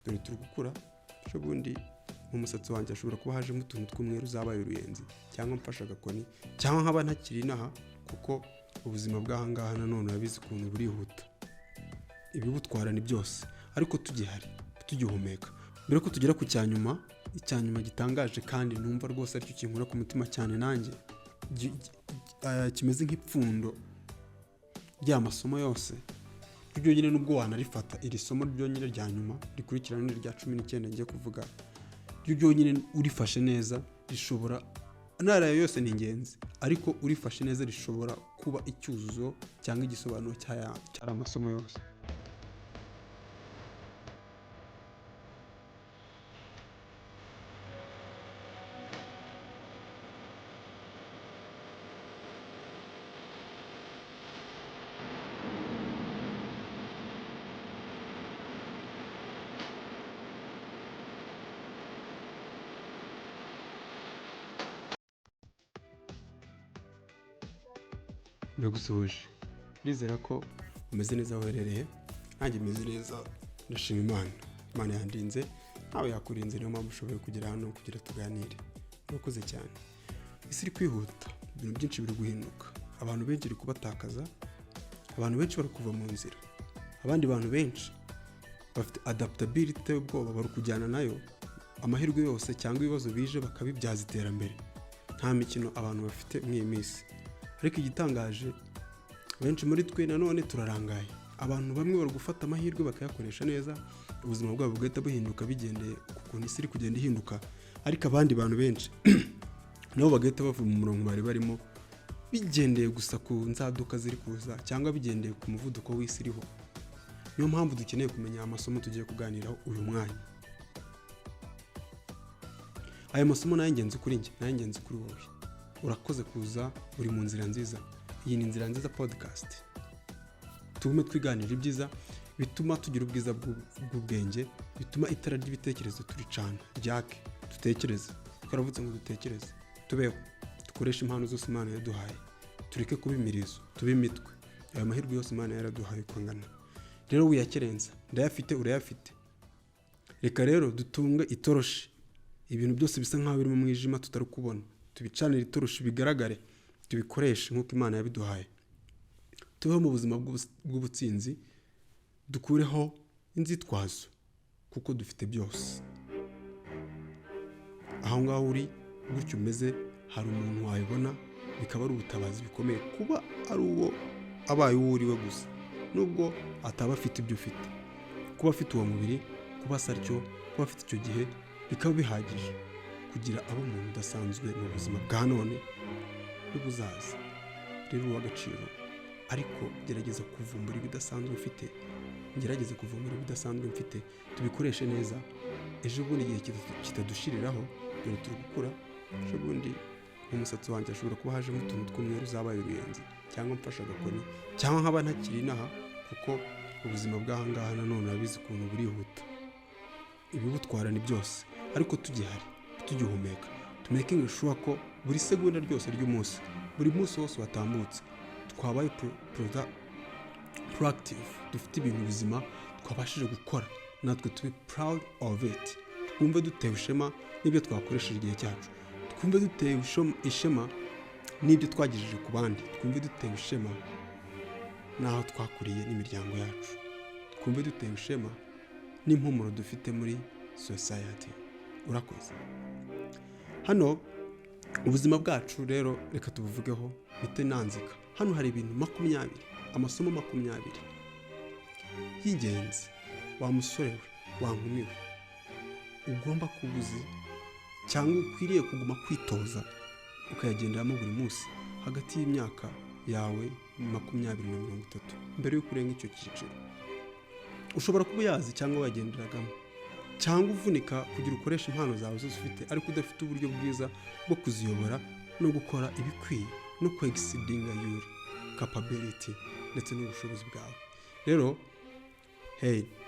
dore turi gukura ubundi mu musatsi wanjye ashobora kuba hajemo utuntu tw'umweru zabaye uruyenzi cyangwa mfashe agakoni cyangwa nkaba ntakiri inaha kuko ubuzima bw'ahangaha nanone urabizi ukuntu burihuta ibibutwara ni byose ariko tugihari tugihumeka mbere ko tugera ku cyanyuma gitangaje kandi numva rwose aricyo kinkura ku mutima cyane nanjye kimeze nk'ipfundo ry'amasomo yose ryo nyine nubwo wanarifata iri somo ryo nyine rya nyuma rikurikirana rya 19 ngiye kuvuga ryo nyine urifashe neza rishobora ntara yose ni ingenzi ariko urifashe neza rishobora kuba icyuzuzo cyangwa igisobanuro cy'aya amasomo yose. Ndagusuhuje ndizera ko umeze neza aho uherereye nanjye meze neza ndashima Imana yandinze nawe yakurinze niyo mpamvu ushoboye kugera hano kugira tuganire urakoze cyane. Isi iri kwihuta ibintu byinshi biri guhinduka abantu benshi bari kubatakaza abantu benshi bari kuva mu nzira abandi bantu benshi bafite adaptability y'ubwoba bari kujyana nayo amahirwe yose cyangwa ibibazo bije bakabibyaza iterambere nta mikino abantu bafite mw'iyi minsi ariko igitangaje benshi muri twe nanone turarangaye abantu bamwe bari gufata amahirwe bakayakoresha neza ubuzima bwabo bugahita buhinduka bigendeye ku kuntu isi iri kugenda ihinduka ariko abandi bantu benshi nabo bagahita bava mu murongo bari barimo bigendeye gusa ku nzaduka ziri kuza cyangwa bigendeye ku muvuduko w'isi iriho. Niyo mpamvu dukeneye kumenya amasomo tugiye kuganiraho uyu mwanya. Aya masomo nayo ingenzi kuri njye nayo ingenzi kuri wowe. Urakoze kuza uri mu nzira nziza. Iyi ni Inzira Nziza podcast. Tugume twiganira ibyiza bituma tugira ubwiza bw'ubwenge, bituma itara ry'ibitekerezo turicana, ryake, dutekereze. Twaravutse ngo dutekereze, tubeho, dukoreshe impano zose Imana yaduhaye. Tureke kuba imirizo, tube imitwe. Aya mahirwe yose Imana yaraduhaye kwangana. Rero wiyakerenza, ndayafite urayafite. Reka rero dutunge itoroshi. Ibintu byose bisa nkaho biri mu mwijima tutari kubona. Tubicanira itoroshi bigaragare, tubikoreshe nk'uko Imana yabiduhaye. Tubeho mu buzima bw'ubutsinzi, dukureho inzitwazo kuko dufite byose. Aho ngaho uri gutyo umeze hari umuntu wayibona bikaba ari ubutabazi bikomeye kuba ari uwo abaye uwo uriwe gusa nubwo ataba afite ibyo ufite. Kuba afite uwo mubiri, kuba asaryo, kuba afite icyo gihe bikaba bihagije kugira abo umuntu udasanzwe mu buzima bwa none n'ubuzaza. Rero uw'agaciro ariko gerageza kuvumbura ibidasanzwe ufite, gerageza kuvumbura ibidasanzwe mfite, tubikoreshe neza. Ejo bundi igihe kitadushiriraho dore turi gukura ejo bundi umusatsi wanjye ashobora kuba hajemo utuntu tw'umweru zabaye uruyenzi cyangwa mfashe agakoni cyangwa nkaba ntakiri inaha kuko ubuzima bw'ahangaha nanone urabizi ukuntu burihuta ibibutwara ni byose ariko tugihari tugihumeka tumaking sure ko buri segonda ryose ry'umunsi buri munsi wose watambutse twabaye proactive, dufite ibintu bizima twabashije gukora natwe tube proud of it. Twumve dutewe ishema n'ibyo twakoresheje igihe cyacu, twumve dutewe ishema n'ibyo twagejeje ku bandi, twumve dutewe ishema n'aho twakuriye n'imiryango yacu, twumve dutewe ishema n'impumuro dufite muri society. Urakoze. Hano ubuzima bwacu rero reka tubuvugeho bite nanzika. Hano hari ibintu 20, amasomo 20 y'ingenzi wa musore we, wa nkumi we ugomba kubuzi cyangwa ukwiriye kuguma kwitoza ukayagenderamo buri munsi hagati y'imyaka yawe 20 na 30 mbere yo kurenga icyo cyiciro. Ushobora kuba yazi cyangwa wagenderagamo cyangwa uvunika kugira ukoresha impano zawe zose ufite ariko udafite uburyo bwiza bwo kuziyobora no gukora ibikwiye no exceedinga your capability ndetse n'ubushobozi bwawe. Rero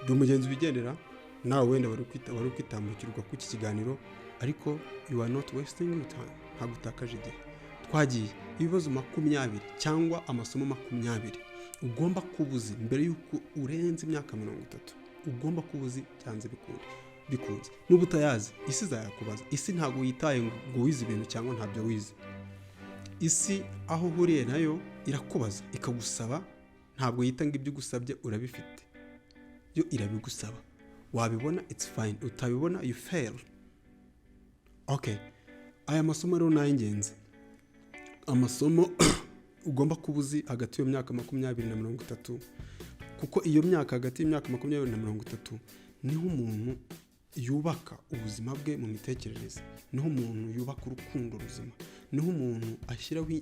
du mugenzi bigendera nawe wenda wari kwitambukirwa ku iki kiganiro ariko you are not wasting your time, nta gutakaje igihe. Twagiye ibibazo 20 cyangwa amasomo 20 ugomba kubuzi mbere yuko urenze imyaka 30. ugomba kuba uzi byanze bikunze. N'ubu utayazi isi izayakubaza. Isi ntabwo yitaye ngo wize ibintu cyangwa ntabyo wize. Isi aho uhuriye nayo irakubaza ikagusaba, ntabwo yita ngo ibyo ugusabye urabifite, yo irabigusaba. Wabibona it's fine, utabibona you fail. Okay, aya masomo rero n'ay'ingenzi. Amasomo ugomba kuba uzi hagati y'iyo myaka 20 na 30, kuko iyo myaka hagati y'imyaka 20 na 30 niho umuntu yubaka ubuzima bwe mu mitekerereze, niho umuntu yubaka urukundo ruzima, niho umuntu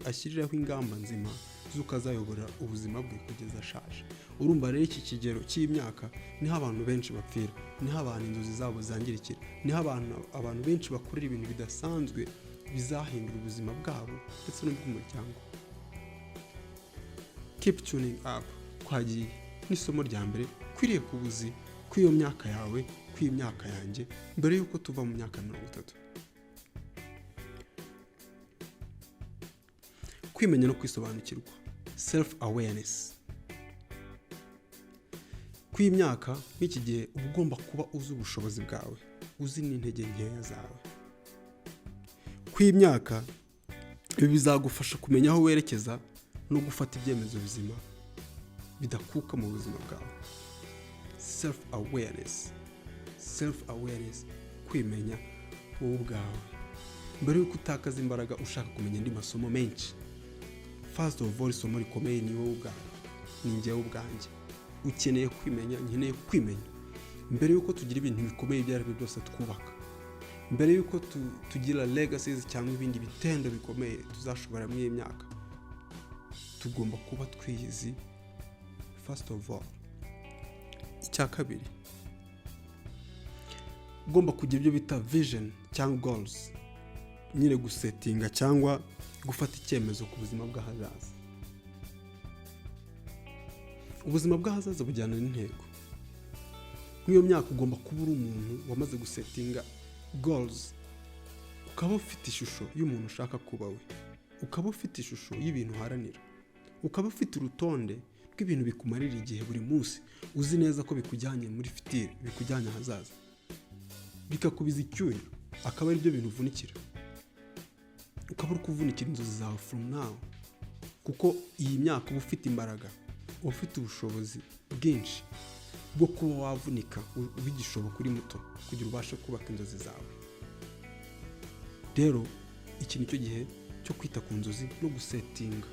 ashyiriraho ingamba nzima z'uko azayobora ubuzima bwe kugeza ashaje. Urumva rero iki kigero cy'imyaka niho abantu benshi bapfira, niho abantu inzozi zabo zangirikira, niho abantu benshi bakorera ibintu bidasanzwe bizahindura ubuzima bwabo ndetse n'ubw'umuryango. Keep tuning up. Twagiye n'isomo rya mbere, kwiriye kubuzi kw'iyo myaka yawe, kw'iyo myaka yanjye, mbere yuko tuva mu myaka 30. Kwimenya no kwisobanukirwa, self awareness. Kw'iyi myaka n'iki gihe uba ugomba kuba uzi ubushobozi bwawe, uzi n'intege nkeya zawe. Kw'iyi myaka ibi bizagufasha kumenya aho werekeza no gufata ibyemezo bizima bidakuka mu buzima bwawe. Self awareness, kwimenya wowe ubwawe mbere yuko utakaza imbaraga ushaka kumenya andi masomo menshi. First of all, isomo rikomeye ni wowe ubwawe, ni njyewe ubwanjye. Ukeneye kwimenya, nkeneye kwimenya mbere yuko tugira ibintu bikomeye byari byose twubaka, mbere yuko tugira legacies cyangwa ibindi bitendo bikomeye tuzashobora mu iyi myaka. Tugomba kuba twiyizi first of all. Icya kabiri, ugomba kugira ibyo bita vision cyangwa goals, nyine gusetinga cyangwa gufata icyemezo ku buzima bw'ahazaza. Ubuzima bw'ahazaza bujyana n'intego. Nk'iyo myaka ugomba kuba uri umuntu wamaze gusetinga goals, ukaba ufite ishusho y'umuntu ushaka kuba we, ukaba ufite ishusho y'ibintu uharanira, ukaba ufite urutonde rw'ibintu bikumarira igihe buri munsi, uzi neza ko bikujyanye muri fitire, bikujyanye ahazaza, bikakubiza icyuya, akaba ari byo bintu uvunikira. Ukaba uri kuvunikira inzozi zawe from now, kuko iyi myaka uba ufite imbaraga, uba ufite ubushobozi bwinshi bwo kuba wavunika ubigishoboka uri muto kugira ubashe kubaka inzozi zawe. Rero iki nicyo gihe cyo kwita ku nzozi no gusetinga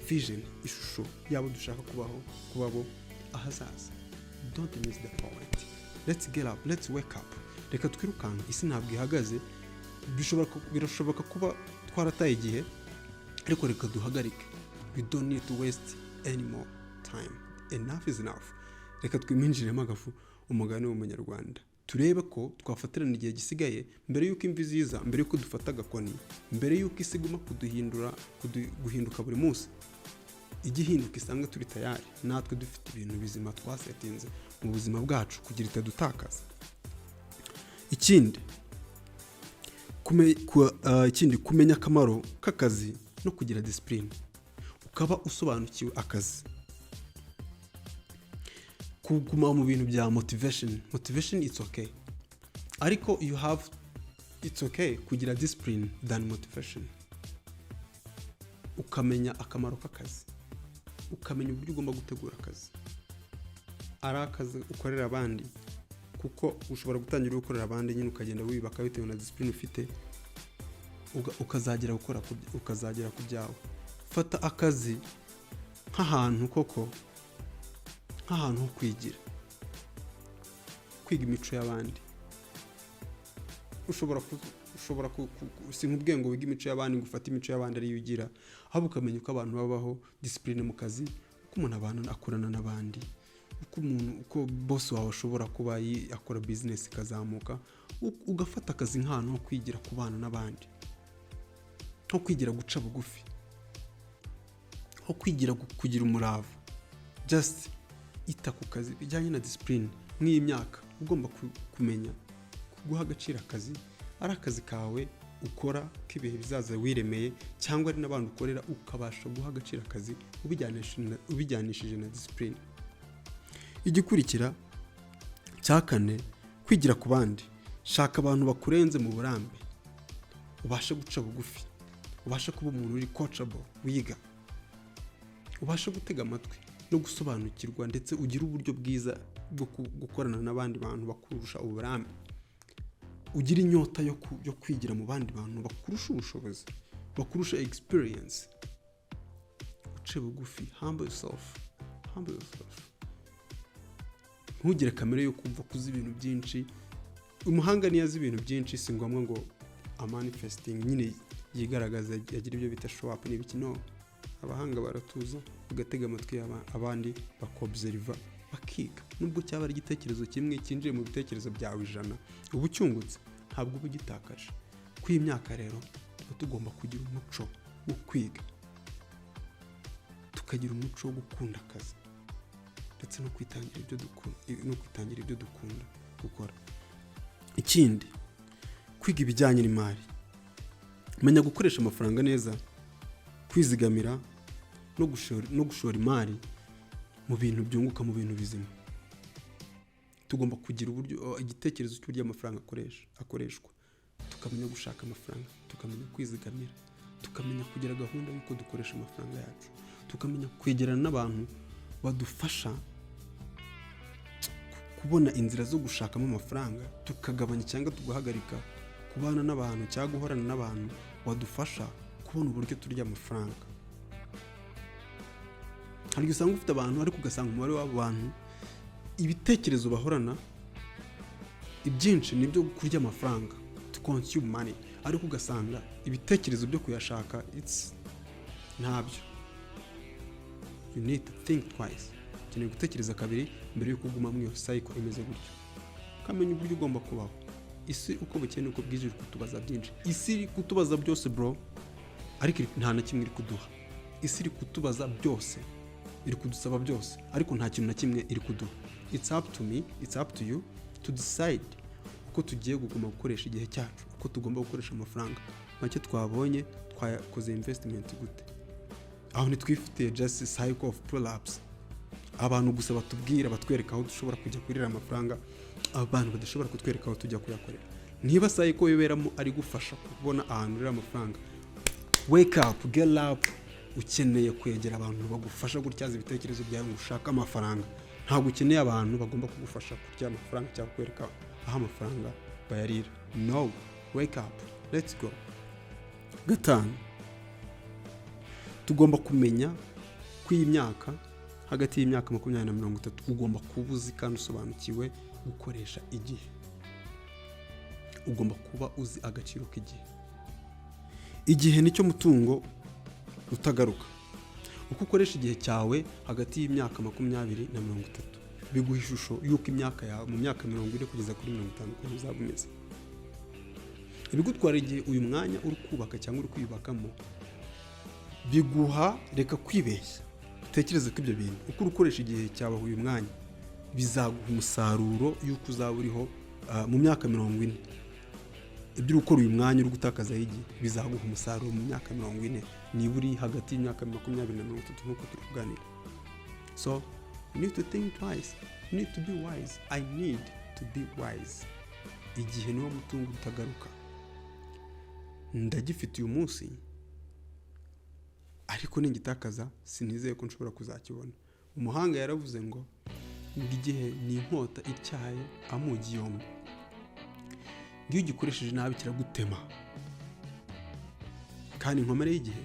vision, ishusho yabo dushaka kubabo ahazaza. Don't miss the point. Let's get up, let's wake up. Reka twirukanka, isi ntabwo ihagaze. Birashoboka kuba twarataye igihe, ariko reka duhagarike. We don't need to waste any more time. Enough is enough. Reka twiminjiremo agafu, umugani w'umunyarwanda. Turebe ko twafatirana igihe gisigaye mbere yuko imvi ziza, mbere yuko dufata agakoni, mbere yuko isi iguma guhinduka buri munsi. Igihinduka isanga turi tayari, natwe dufite ibintu bizima twasetinze mu buzima bwacu kugira itadutakaza. Ikindi kumenya akamaro k'akazi no kugira discipline, ukaba usobanukiwe akazi. Kuguma mu bintu bya motivation it's okay, ariko it's okay kugira discipline than motivation. Ukamenya akamaro k'akazi, ukamenya uburyo ugomba gutegura akazi. Ari akazi ukorera abandi, kuko ushobora gutangira gukorera abandi nyine ukagenda wibaka bitewe na discipline ufite, ukazagera ku byawe. Fata akazi nk'ahantu ho kwigira, kwiga imico y'abandi. Ushobora sinkubwiye ngo wiga imico y'abandi, ngo ufate imico y'abandi ari yugira, ahubwo ukamenya uko abantu babaho, discipline mu kazi, uko umuntu abantu akorana n'abandi, uko boss wawe ashobora kuba akora business ikazamuka. Ugafata akazi nk'ahantu ho kwigira kubana n'abandi, ho kwigira guca bugufi, ho kwigira kugira umurava. Just ita ku kazi bijyanye na discipline. Nk'iyi myaka ugomba kumenya guha agaciro akazi, ari akazi kawe ukora k'ibihe bizaza wiremeye, cyangwa ari n'abantu ukorera, ukabasha guha agaciro akazi ubijyanishije na discipline. Igikurikira cya kane, kwigira ku bandi. Shaka abantu bakurenze mu burambe, ubashe guca bugufi, ubashe kuba umuntu uri coachable, wiga, ubashe gutega amatwi no gusobanukirwa, ndetse ugira uburyo bwiza bwo gukorana n'abandi bantu bakurusha uburambe. Ugira inyota yo kwigira mu bandi bantu bakurusha ubushobozi, bakurusha experience. Uce bugufi, humble yourself. Ntugire kamere yo kumva kuzi ibintu byinshi. Umuhanga niyo azi ibintu byinshi, si ngombwa ngo manifesting nyine yigaragaza, yagira ibyo bita show up n'ibiki. No, abahanga baratuza, ugatega amatwi abandi, bakobserva, bakiga. Nubwo cyaba ari igitekerezo kimwe kinjiye mu bitekerezo byawe 100, ubu cyungutse, ntabwo uba ugitakaje. Kuri iyi myaka rero tuba tugomba kugira umuco wo kwiga, tukagira umuco wo gukunda akazi, ndetse no kwitangira ibyo dukunda gukora. Ikindi, kwiga ibijyanye n'imari. Menya gukoresha amafaranga neza, kwizigamira no gushora imari mu bintu byunguka, mu bintu bizima. Tugomba kugira uburyo, igitekerezo cy'uburyo amafaranga akoreshwa, tukamenya gushaka amafaranga, tukamenya kwizigamira, tukamenya kugira gahunda y'uko dukoresha amafaranga yacu, tukamenya kwegerana n'abantu badufasha kubona inzira zo gushakamo amafaranga, tukagabanya cyangwa tugahagarika kubana n'abantu cyangwa guhorana n'abantu badufasha kubona uburyo turya amafaranga. Hari usanga ufite abantu ariko ugasanga umubare w'abantu ibitekerezo bahorana ibyinshi nibyo kurya amafaranga, to consume money, ariko ugasanga ibitekerezo byo kuyashaka ntabyo. You need to think twice. Ukeneye gutekereza kabiri mbere yuko uguma mu iyo cycle imeze gutyo. Kamenya uburyo ugomba kubaho. Isi uko bukene uko bwije kutubaza byinshi. Isi iri kutubaza byose bro, ariko nta na kimwe iri kuduha. Isi iri kutubaza byose, iri kudusaba byose, ariko nta kintu na kimwe iri kuduha. It's up to me, it's up to you to decide uko tugiye gukoma gukoresha igihe cyacu, uko tugomba gukoresha amafaranga. Make twabonye twakoze investment gute. Aho ntitwifite just cycle of pull-ups. Abantu gusa batubwira, batwereka aho dushobora kujya kurira amafaranga, abantu badashobora kutwereka aho tujya kuyakorera. Niba cycle yoberamo ari gufasha kubona ahantu rira amafaranga, wake up, get up. Ukeneye kwegera abantu bagufasha gutyaza ibitekerezo byawe ngo ushaka amafaranga. Ntabwo ukeneye abantu bagomba kugufasha kurya amafaranga cyangwa kwereka aho amafaranga bayarira. No, wake up, let's go. Gatanu, tugomba kumenya ko iyi myaka, hagati y'imyaka 20 na 30, ugomba kuba uzi kandi usobanukiwe gukoresha igihe. Ugomba kuba uzi agaciro k'igihe. Igihe nicyo mutungo utagaruka. Uko ukoresha igihe cyawe hagati y'imyaka 20 na 30, biguha ishusho y'uko imyaka yawe mu myaka 40 kugeza kuri 50 uzaba umeze. Ibigutwara igihe uyu mwanya uri kubaka cyangwa uri kwiyubakamo, biguha reka kwibeshya. Utekereze ko ibyo bintu uko ukoresha igihe cyawe uyu mwanya bizaguha umusaruro y'uko uzaba uriho mu myaka 40. Ibyo ukora uyu mwanya uri gutakaza igihe bizaguha umusaruro mu myaka 40 niba uri hagati y'imyaka 20 na 30 nk'uko turi kuganira. So you need to think twice, you need to be wise. I need to be wise. Igihe niwo mutungo utagaruka. Ndagifite uyu munsi, ariko ningitakaza sinizeye ko nshobora kuzakibona. Umuhanga yaravuze ngo igihe ni inkota ityaye amugi yombi. Ngiyo ugikoresheje nabi kiragutema, kandi inkomere y'igihe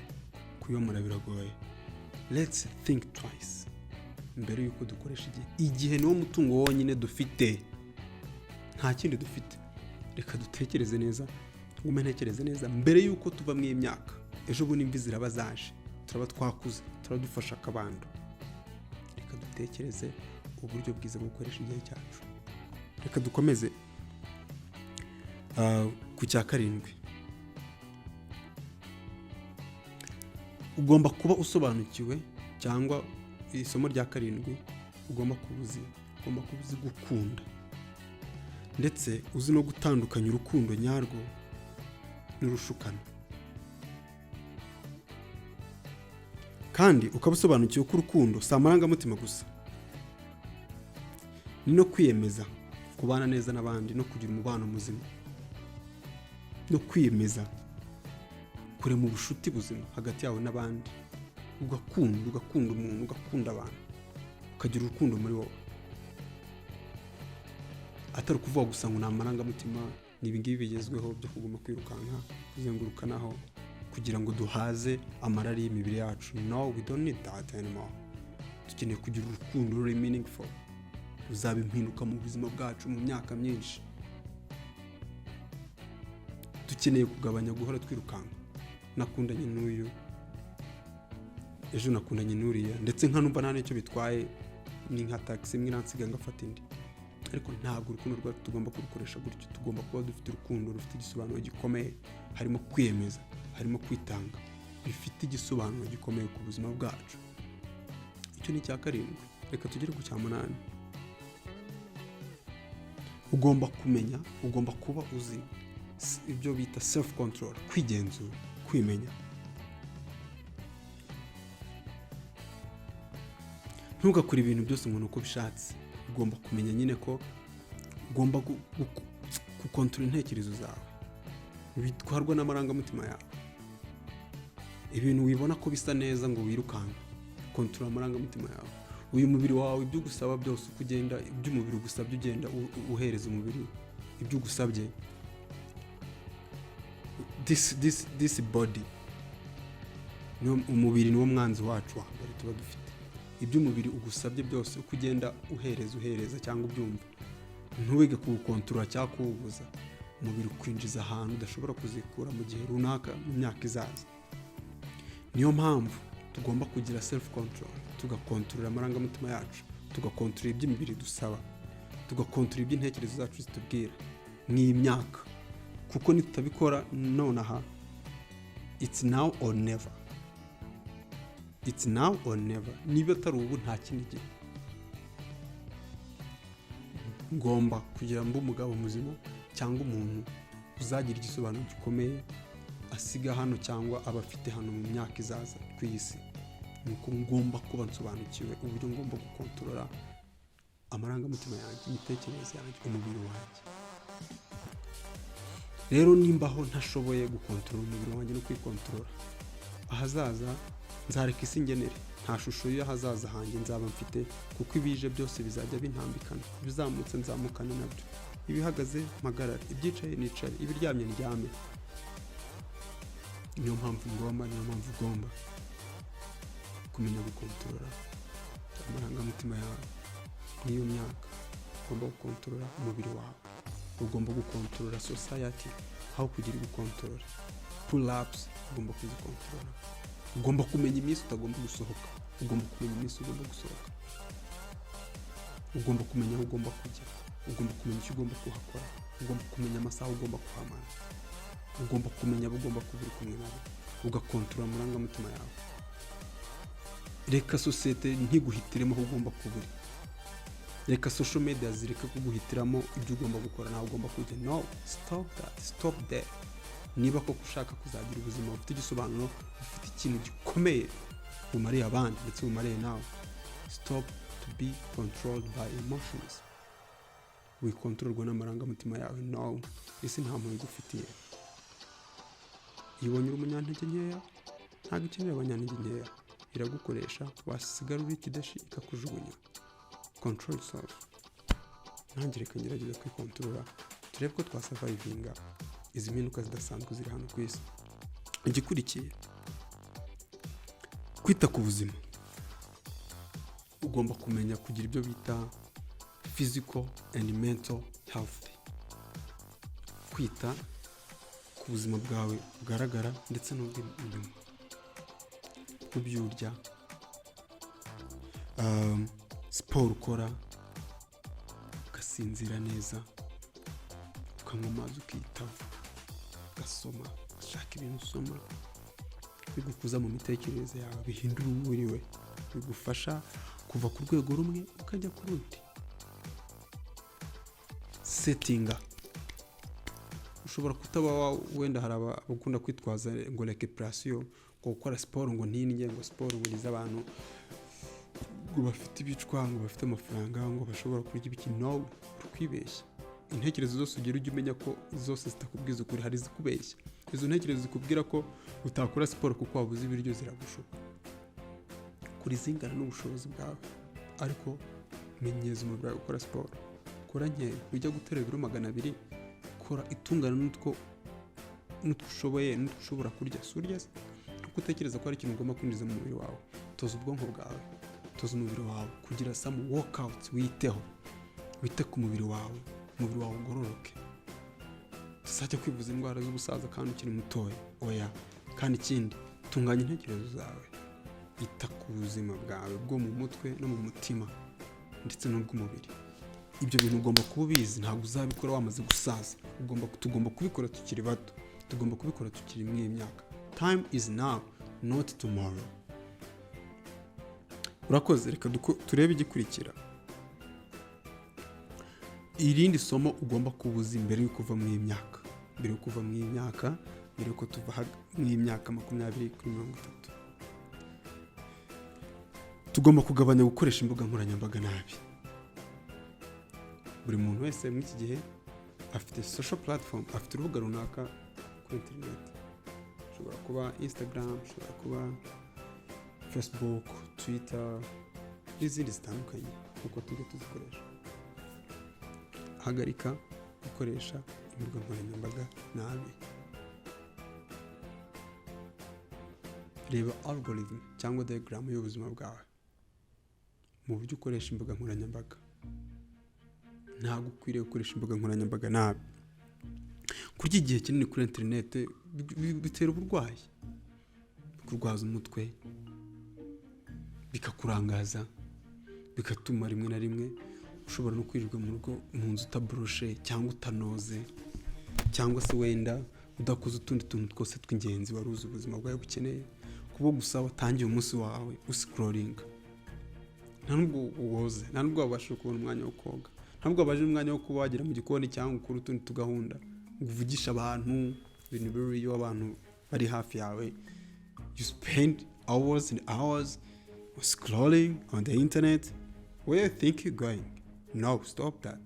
kuyomora biragoye. Let's think twice mbere yuko dukoresha igihe. Igihe niwo mutungo wonyine dufite, nta kindi dufite. Reka dutekereze neza, umenekereze neza mbere yuko tuva mu imyaka. Ejo bundi imvi ziraba zaje, turaba twakuze, turadufasha akabando. Reka dutekereze uburyo bwiza bwo gukoresha igihe cyacu. Reka dukomeze ku cya 7. Ugomba kuba usobanukiwe, cyangwa isomo rya 7 ugomba kubuzi gukunda, ndetse uzi no gutandukanya urukundo nyarwo n'urushukano. Kandi ukabusobanukiwe ko urukundo si amarangamutima gusa, ni no kwiyemeza, kubana neza n'abandi no kugira umubano muzima no kwiyemeza kurema ubushuti buzima hagati yawe n'abandi, ugakunda umuntu, ugakunda abantu, ukagira urukundo muri wowe, atari ukuvuga gusa ngo ni amarangamutima, ni ibingibi bigezweho byo kuguma kwirukanka kuzengurukanaho kugira ngo duhaze amarari y'imibiri yacu. No, we don't need that anymore. Dukeneye kugira urukundo ruri meaningful, ruzaba impinduka mu buzima bwacu mu myaka myinshi. Dukeneye kugabanya guhora twirukanka, nakundanye n'uyu, ejo nakundanye n'uriya, ndetse nkanumva nta n'icyo bitwaye, ni nka taxi imwe iransiga ngafata indi. Ariko ntabwo urukundo rwacu tugomba kurukoresha gutyo. Tugomba kuba dufite urukundo rufite igisobanuro gikomeye, harimo kwiyemeza, harimo kwitanga, bifite igisobanuro gikomeye ku buzima bwacu. Icyo ni icya karindwi. Reka tugere ku cya munani. Ugomba kumenya, ugomba kuba uzi ibyo bita self control, kwigenzura, kwimenya. Ntugakore ibintu byose ngo nuko bishatse. Ugomba kumenya nyine ko ugomba gukontorora intekerezo zawe, bitwarwa n'amarangamutima yawe. Ibintu wibona ko bisa neza ngo wirukanka, kontorora amarangamutima yawe. Uyu mubiri wawe ibyo ugusaba byose uko ugenda, ibyo umubiri ugusabye ugenda uhereza umubiri ibyo ugusabye. This body, umubiri niwo mwanzi wacu wa mbere tuba dufite. Ibyo umubiri ugusabye byose uko ugenda uhereza cyangwa ubyumva, ntubige kuwukontorora cyangwa kuwubuza. Umubiri ukwinjiza ahantu udashobora kuzikura mu gihe runaka, mu myaka izaza. Niyo mpamvu tugomba kugira self control, tugakontorora amarangamutima yacu, tugakontorora iby'imibiri dusaba, tugakontorora iby'intekerezo zacu zitubwira n'imyaka. Kuko nitutabikora nonaha, it's now or never. It's now or never. Niba atari ubu nta kindi gihe. Ngomba kugira mba umugabo muzima cyangwa umuntu uzagira igisobanuro gikomeye asiga hano cyangwa abafite hano mu myaka izaza ku isi. Nuko ngomba kuba nsobanukiwe uburyo ngomba gukontorora amarangamutima yanjye, imitekerereze yanjye, umubiri wanjye. Rero nimbaho ntashoboye gukontorora umubiri wanjye no kwikontorora, ahazaza nzareka isi ngenere, nta shusho y'ahazaza hanjye nzaba mfite, kuko ibije byose bizajya bintambikana, ibizamutse nzamukana nabyo, ibihagaze mpagarare, ibyicaye nicare, ibiryamye ndyame. Niyo mpamvu ugomba kumenya gukontorora amarangamutima yawe n'iyo myaka. Ugomba gukontorora umubiri wawe, ugomba gukontorora society aho kugira gukontorora pull ups. Ugomba kuzikontorora. Ugomba kumenya iminsi utagomba gusohoka, ugomba kumenya iminsi ugomba gusohoka, ugomba kumenya aho ugomba kujya, ugomba kumenya icyo ugomba kuhakora, ugomba kumenya amasaha ugomba kuhamara, ugomba kumenya abo ugomba kuba uri kumwe nabo, ugakontorora amarangamutima yawe. Reka sosiyete ntiguhitiremo aho ugomba kuba uri. Reka social media zireke kuguhitiramo ibyo ugomba gukora naho ugomba kujya. No, stop that, stop there. Niba koko ushaka kuzagira ubuzima bufite igisobanuro, bufite ikintu gikomeye bumariye abandi ndetse bumariye nawe, stop to be controlled by emotions. Wikontororwa n'amarangamutima yawe. No, isi nta muntu igufitiye. Iyo ubonye umunyantege nkeya, ntabwo ikeneye abanyantege nkeya, iragukoresha, wasigara uri ikidashi ikakujugunya. Control yourself. Nanjye reka ngerageze kwikontorora, turebe ko twasurvivinga izi mpinduka zidasanzwe ziri hano ku isi. Igikurikiye, kwita ku buzima. Ugomba kumenya kugira ibyo bita physical and mental health. Kwita ku buzima bwawe bugaragara ndetse n'ubw'inyuma. Kubyo urya, siporo ukora, ugasinzira neza, ukanywa amazi ukitaho, ugasoma, ushaka ibintu usoma, bigukuza mu mitekerereze yawe, bihindura umubiri we, bigufasha kuva ku rwego rumwe ukajya ku rundi. Settinga. Ushobora kutaba wenda hari abakunda kwitwaza ngo recuperation, ngo gukora siporo ngo ntinige, ngo siporo ngo niza abantu ngo bafite ibicwa, ngo bafite amafaranga, ngo bashobora kurya ibiki. No, ukwibeshya. Intekerezo zose ugira ujye umenya ko zose zitakubwiza ukuri, hari izikubeshya. Izo ntekerezo zikubwira ko utakora siporo kuko wabuze ibiryo ziragushuka. Kuri zingana n'ubushobozi bwawe, ariko menyeza umubiri wawe gukora siporo. Kora nke, ujya gutera ibiro 200, kora itungana n'utwo ushoboye, n'utwo ushobora kurya. Surya se kuko utekereza ko hari ikintu ugomba kwinjiza mu mubiri wawe. Toza ubwonko bwawe, toza umubiri wawe kugira some workouts. Wite ku mubiri wawe, umubiri wawe ugororoke. Tuzajya kwivuza indwara z'ubusaza kandi ukiri mutoya. Oya. Kandi ikindi, tunganya intekerezo zawe. Ita ku buzima bwawe bwo mu mutwe no mu mutima ndetse no bw'umubiri. Ibyo bintu ugomba kuba ubizi, ntabwo uzabikora wamaze gusaza. Tugomba kubikora tukiri bato, tugomba kubikora tukiri mu imyaka. Time is now, not tomorrow. Urakoze, reka turebe igikurikira. Irindi somo ugomba kubuza mbere yo kuva mu imyaka. Mbere yo kuva mu imyaka, mbere yo tuva mu imyaka 20 kuri 30. Tugomba kugabanya gukoresha imbuga nkoranyambaga nabi. Buri muntu wese muri iki gihe afite social platform, afite urubuga runaka kuri internet. Ushobora kuba Instagram, ushobora kuba Facebook, Twitter, n'izindi zitandukanye uko tujya tuzikoresha. Hagarika gukoresha imbuga nkoranyambaga nabi. Reba algorithm cyangwa diagram y'ubuzima bwawe mu buryo ukoresha imbuga nkoranyambaga. Ntabwo ukwiriye gukoresha imbuga nkoranyambaga nabi. Kurya igihe kinini kuri internet bitera uburwayi, bikurwaza umutwe, bikakurangaza, bigatuma rimwe na rimwe ushobora no kwirirwa mu rugo mu nzu utabroshe cyangwa utanoze, cyangwa se wenda udakoze utundi tuntu twose tw'ingenzi wari uzi ubuzima bwawe bukeneye. Kuba gusa watangiye umunsi wawe uscrolling, nta nubwo uwoze, nta nubwo wabasha kubona umwanya wo koga, nta nubwo wabaje umwanya wo kuba wagera mu gikoni cyangwa ukora utundi tugahunda ngo uvugisha abantu ibintu biri abantu bari hafi yawe. You spend hours and hours scrolling on the internet. Where you think you're going? No, stop that.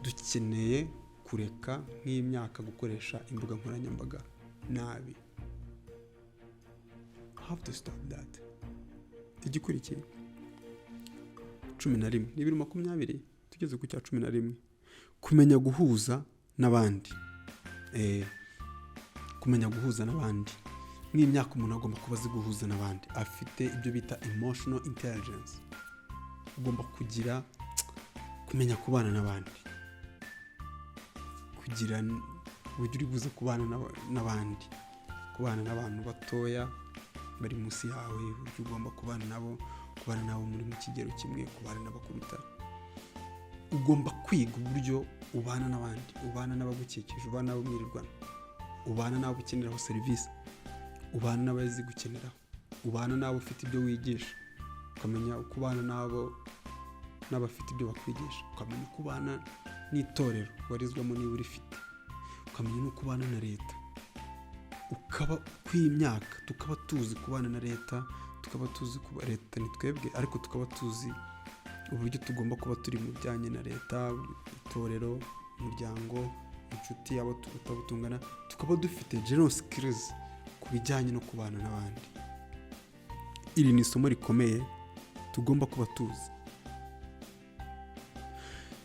Dukeneye kureka nk'imyaka gukoresha imbuga nkoranyambaga nabi. Have to stop that. Igikurikiye 11 n'ibiri 20 tugeze ku cya 11. Kumenya guhuza n'abandi. Kumenya guhuza n'abandi. Nk'imyaka umuntu agomba kuba azi guhuza n'abandi. Afite ibyo bita emotional intelligence. Ugomba kugira kumenya kubana n'abandi. Kugira uburyo uri buze kubana n'abandi. Kubana n'abantu batoya bari munsi yawe, uburyo ugomba kubana nabo muri mu kigero kimwe, kubana n'abakuruta. Ugomba kwiga uburyo ubana n'abandi, ubana n'abagukikije, ubana n'abo mwirirwana, ubana n'abo ukeneraho serivisi, ubana n'abazi gukeneraho, ubana n'abo ufite ibyo wigisha, ukamenya uko ubana n'abafite ibyo bakwigisha, ukamenya uko ubana n'itorero warizwamo niba urifite, ukamenya n'uko ubana na leta. Ukaba kw'imyaka tukaba tuzi kubana na leta, tukaba tuzi kuba leta ni twebwe, ariko tukaba tuzi uburyo tugomba kuba turi mu bijyanye na leta, itorero, umuryango, inshuti, abo tutabutungana. Tukaba dufite general skills ku bijyanye no kubana n'abandi. Iri ni isomo rikomeye tugomba kuba tuzi.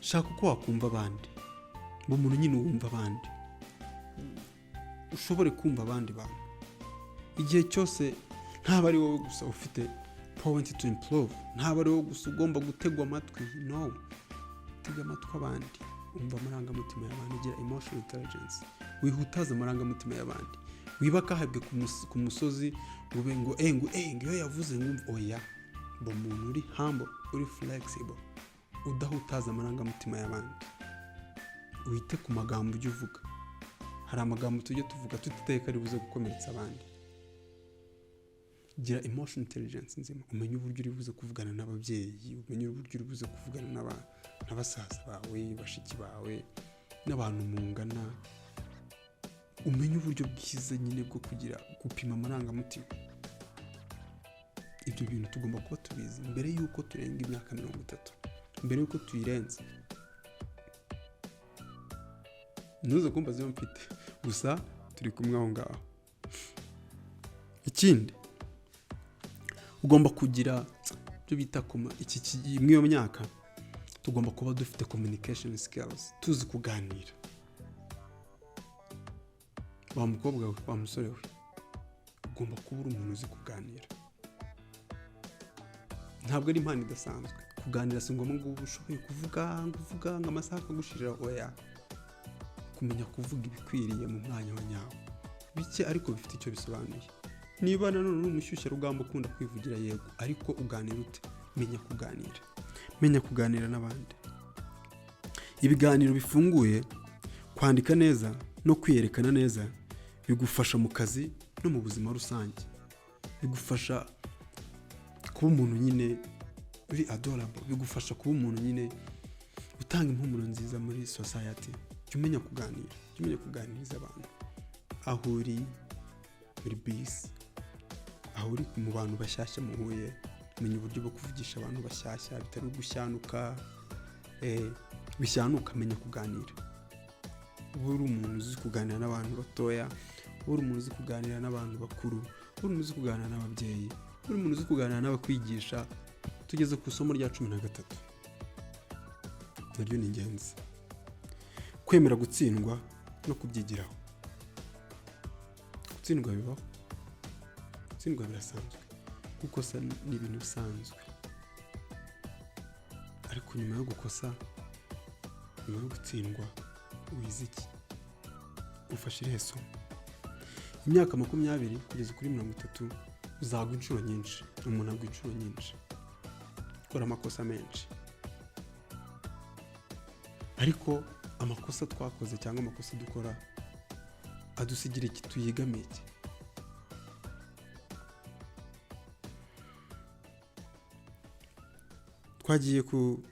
Shaka uko wakumva abandi, mu muntu nyine wumva abandi, ushobore kumva abandi bantu. Igihe cyose ntaba ari wowe gusa ufite point to improve, ntaba ari wowe gusa ugomba gutegwa amatwi. No, tega amatwi abandi, umva amarangamutima y'abandi, gira emotional intelligence. Wihutaza amarangamutima y'abandi, wibaka habwe ku musozi ngo iyo yavuze ngo oya. Bo umuntu uri humble, uri flexible, udahutaza amarangamutima y'abandi. Wite ku magambo ujye uvuga. Hari amagambo tujye tuvuga tutiteka ari buze gukomeretsa abandi. Gira emotional intelligence nzima, umenye uburyo uri buze kuvugana n'ababyeyi, umenye uburyo uri buze kuvugana n'abasaza bawe, bashiki bawe, n'abantu mungana. Umenye uburyo bwiza nyine bwo kugira gupima amarangamutima. Ibyo ibyo bintu tugomba kuba tubizi mbere y'uko turenga imyaka 30, mbere y'uko tuyirenza. Ntuze kumva ziba mfite, gusa turi kumwe aho ngaho. Ikindi ugomba kugira ibyo bita muri iyo myaka tugomba kuba dufite communication skills, tuzi kuganira. Wa mukobwa we, wa musore we, ugomba kuba uri umuntu uzi kuganira. Ntabwo ari impano idasanzwe kuganira, si ngombwa ngo ushoboye kuvuga ngo amasaha akagushirira. Oya, kumenya kuvuga ibikwiriye mu mwanya wa nyawo, bike ariko bifite icyo bisobanuye. Niba nanone uri umushyushya rugamba ukunda kwivugira yego, ariko uganira ute? Menya kuganira n'abandi. Ibiganiro bifunguye, kwandika neza no kwiyerekana neza bigufasha mu kazi no mu buzima rusange. Bigufasha kuba umuntu nyine uri adorable, bigufasha kuba umuntu nyine utanga impumuro nziza muri society. Umenya kuganiriza abantu aho uri muri bisi, aho uri mu bantu bashyashya muhuye. Menya uburyo bwo kuvugisha abantu bashyashya bitari gushyanuka, bishyanuka. Menya kuganira. Uri umuntu uzi kuganira n'abantu batoya, uri umuntu uzi kuganira n'abantu bakuru, uri umuntu uzi kuganira n'ababyeyi, uri umuntu uzi kuganira n'abakwigisha. Tugeze ku isomo rya 13, naryo ni ingenzi: kwemera gutsindwa no kubyigiraho. Gutsindwa bibaho, gutsindwa birasanzwe, gukosa ni ibintu bisanzwe, ariko nyuma yo gukosa, nyuma yo gutsindwa, wize iki? Ufashe irihe somo? Imyaka 20 kugeza kuri 30 uzagwa inshuro nyinshi. Umuntu agwa inshuro nyinshi, ukora amakosa menshi, ariko amakosa twakoze cyangwa amakosa dukora adusigira iki? Tuyigamiye iki? Twagiye ku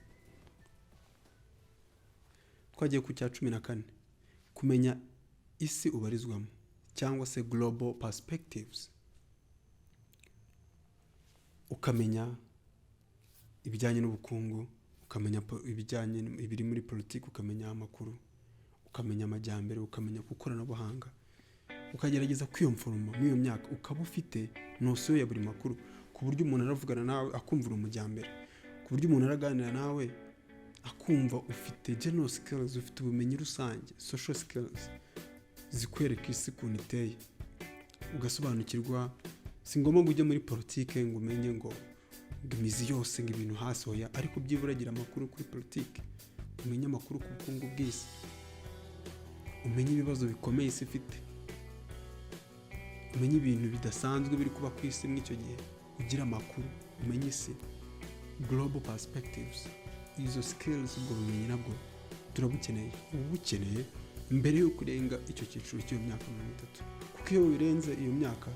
cya 14, kumenya isi ubarizwamo cyangwa se global perspectives. Ukamenya ibijyanye n'ubukungu, ukamenya ibiri muri politiki, ukamenya amakuru, ukamenya amajyambere, ukamenya ikoranabuhanga, ukagerageza kwiyumforoma muri iyo myaka, ukaba ufite nosiyo ya buri makuru, ku buryo umuntu aravugana nawe akumvira umujyambere, ku buryo umuntu araganira nawe akumva ufite general skills, ufite ubumenyi rusange, social skills zikwereka isi ukuntu iteye, ugasobanukirwa. Si ngombwa ngo ujye muri politiki ngo umenye ngo imizi yose ngo ibintu hasi, oya, ariko byibura gira amakuru kuri politiki, umenye amakuru ku bukungu bw'isi, umenye ibibazo bikomeye isi ifite, umenye ibintu bidasanzwe biri kuba ku isi muri icyo gihe, ugira amakuru, umenye isi, global perspectives. Izo skills, ubwo bumenyi nabwo turabukeneye. Ubukeneye mbere yo kurenga icyo cyiciro cy'iyo myaka 30, kuko iyo birenze iyo myaka,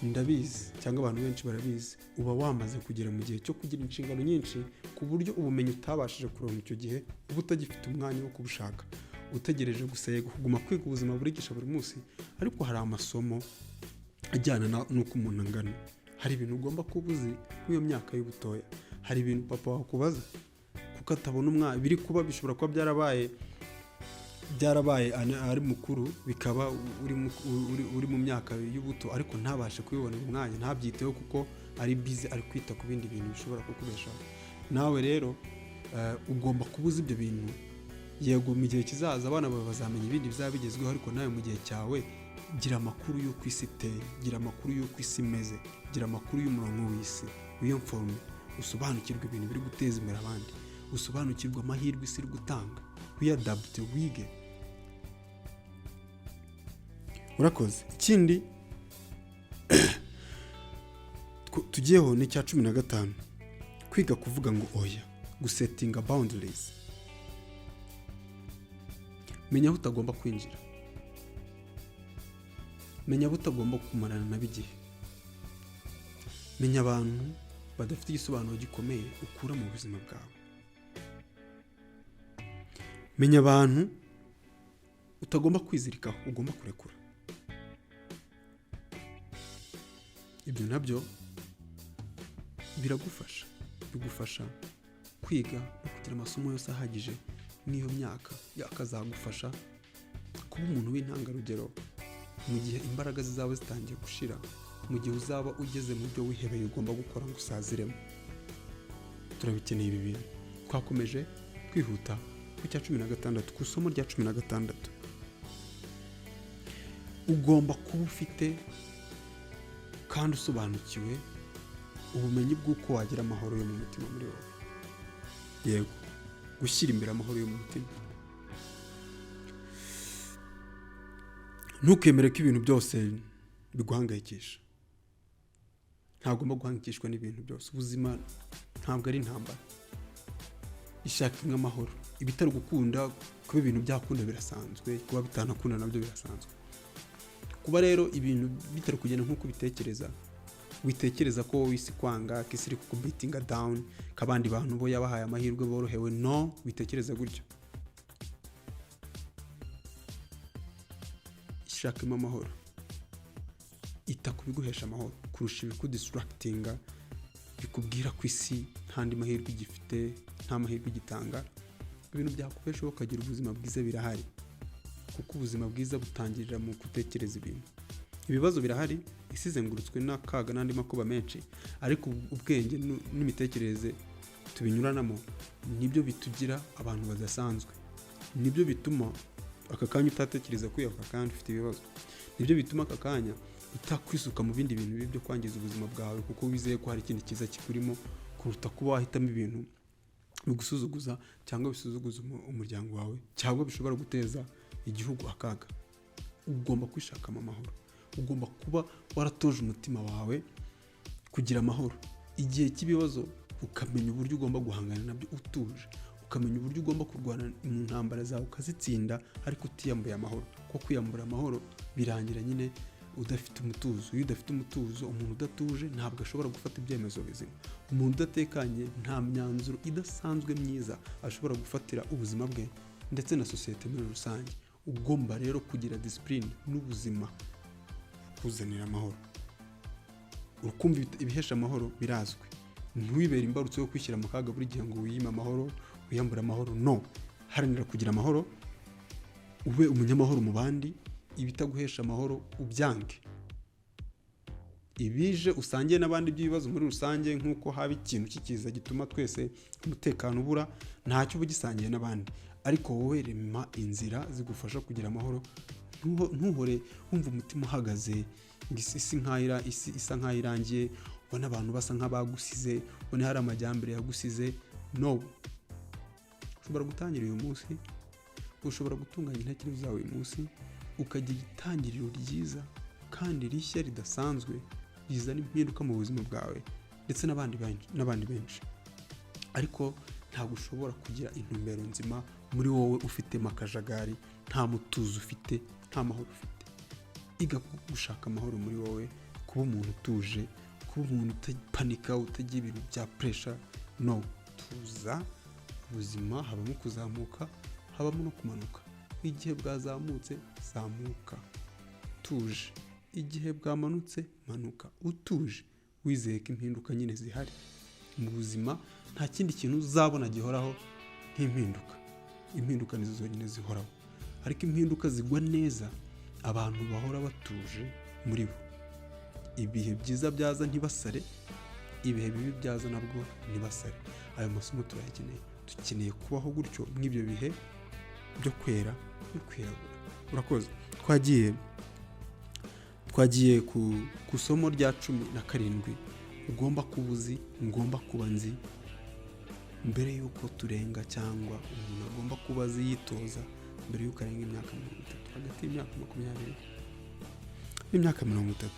ndabizi cyangwa abantu benshi barabizi, uba wamaze kugera mu gihe cyo kugira inshingano nyinshi, ku buryo ubumenyi utabashije kuronka icyo gihe uba utagifite umwanya wo kubushaka, utegereje gusa kuguma kwiga ubuzima burigisha buri munsi. Ariko hari amasomo ajyana n'uko umuntu angana. Hari ibintu ugomba kuba uzi muri iyo myaka y'ubutoya. Hari ibintu papa wakubaza kuko atabona umwana, biri kuba bishobora kuba byarabaye ari mukuru, bikaba uri mu myaka y'ubuto, ariko ntabashe kubibonera umwanya, ntabyiteho kuko ari busy, ari kwita ku bindi bintu bishobora kukubeshaho. Nawe rero ugomba kubuza ibyo bintu. Yego mu gihe kizaza abana bawe bazamenya ibindi bizaba bigezweho, ariko nawe mu gihe cyawe gira amakuru y'uko isi iteye, gira amakuru y'uko isi imeze, gira amakuru y'umurongo w'isi, wiyumforme, usobanukirwe ibintu biri guteza imbere abandi, usobanukirwe amahirwe isi iri gutanga, wiyadapte, wige. Urakoze. Ikindi tugiyeho ni cya 15, kwiga kuvuga ngo oya, gusettinga boundaries. Menya aho utagomba kwinjira, menya aho utagomba kumarana na bigihe, menya abantu badafite igisobanuro gikomeye ukura mu buzima bwawe, menya abantu utagomba kwizirikaho, ugomba kurekura. Ibyo nabyo bigufasha kwiga no kugira amasomo yose ahagije n'iyo myaka yakazagufasha kuba umuntu w'intangarugero mu gihe imbaraga zizaba zitangiye gushira, mu gihe uzaba ugeze mu byo wihebeye ugomba gukora ngo usaziremo. Turabikeneye ibi bintu. Twakomeje kwihuta ku cya 16, ku isomo rya 16. Ugomba kuba ufite kandi usobanukiwe ubumenyi bw'uko wagira amahoro yo mu mutima muri wowe. Yego, gushyira imbere amahoro yo mu mutima. Ntukemere ko ibintu byose biguhangayikisha. Ntagomba guhangayikishwa n'ibintu byose. Ubuzima ntabwo ari intambara. Ishaka amahoro. Ibitari gukunda kuba ibintu byakunda birasanzwe, kuba bitanakunda nabyo birasanzwe. Kuba rero ibintu bitari kugenda nk'uko witekereza ko wowe isi kwanga, ko isi iri kukubitinga down, ko abandi bantu bo yabahaye amahirwe borohewe. No, witekereza gutyo. Ishakemo amahoro. Ita ku biguhesha amahoro kurusha ibikudistractinga, bikubwira ko isi ntandi mahirwe igifite, nta mahirwe igitanga. Ibintu byakubeshaho ukagira ubuzima bwiza birahari, kuko ubuzima bwiza butangirira mu gutekereza ibintu. Ibibazo birahari, isi izengurutswe n'akaga n'andi makuba menshi, ariko ubwenge n'imitekerereze tubinyuranamo nibyo bitugira abantu badasanzwe. Nibyo bituma aka kanya utatekereza kwiyahuka kandi ufite ibibazo. Nibyo bituma aka kanya utakwisuka mu bindi bintu bibi byo kwangiza ubuzima bwawe, kuko wizeye ko hari ikindi cyiza kikurimo, kuruta kuba wahitamo ibintu bigusuzuguza cyangwa bisuzuguza umuryango wawe, cyangwa bishobora guteza igihugu akaga. Ugomba kwishakamo amahoro. Ugomba kuba waratoje umutima wawe kugira amahoro. Igihe cy'ibibazo ukamenya uburyo ugomba guhangana nabyo utuje, ukamenya uburyo ugomba kurwana mu ntambara zawe ukazitsinda, ariko utiyambuye amahoro. Kuko kwiyambura amahoro birangira nyine udafite umutuzo. Iyo udafite umutuzo, umuntu udatuje ntabwo ashobora gufata ibyemezo bizima. Umuntu udatekanye nta myanzuro idasanzwe myiza ashobora gufatira ubuzima bwe ndetse na sosiyete muri rusange. Ugomba rero kugira discipline n'ubuzima kuzanira amahoro. Urukumva ibihesha amahoro birazwi. Ntiwibere imbarutso yo kwishyira mu kaga buri gihe ngo wiyime amahoro, wiyambure amahoro. No, haranira kugira amahoro, ube umunyamahoro mu bandi. Ibitaguhesha amahoro ubyange. Ibije usangiye n'abandi by'ibibazo muri rusange, nk'uko haba ikintu kikiza gituma twese umutekano ubura, ntacyo ubugisangiye n'abandi. Ariko wowe rema inzira zigufasha kugira amahoro. Ntuhore wumva umutima uhagaze, isi isa nk'aho irangiye, ubona abantu basa nk'abagusize, ubona hari amajyambere yagusize. No, ushobora gutangira uyu munsi, ushobora gutunganya intekerezo zawe uyu munsi, ukagira itangiriro ryiza kandi rishya ridasanzwe, rizana impinduka mu buzima bwawe ndetse n'abandi benshi. Ariko ntabwo ushobora kugira intumbero nzima muri wowe ufitemo akajagari, nta mutuzo ufite, nta mahoro ufite. Iga gushaka amahoro muri wowe, kuba umuntu utuje, kuba umuntu utapanika, utagira ibintu bya pressure. No, tuza. Ubuzima habamo kuzamuka, habamo no kumanuka. Igihe bwazamutse, zamuka tuje. Igihe bwamanutse, manuka utuje, wizeye ko impinduka nyine zihari. Mu buzima nta kindi kintu uzabona gihoraho nk'impinduka. Impinduka nizo zonyine zihoraho, ariko impinduka zigwa neza abantu bahora batuje muri bo. Ibihe byiza byaza ntibasare, ibihe bibi byaza nabwo ntibasare. Ayo masomo turayakeneye. Dukeneye kubaho gutyo mw'ibyo bihe byo kwera no kwirabura. Urakoze. Twagiye ku somo rya 17. Ugomba kuba uzi, ngomba kuba nzi. Mbere yuko turenga, cyangwa umuntu agomba kuba azi yitoza mbere yuko arenga imyaka 30, hagati y'imyaka 20 n'imyaka 30.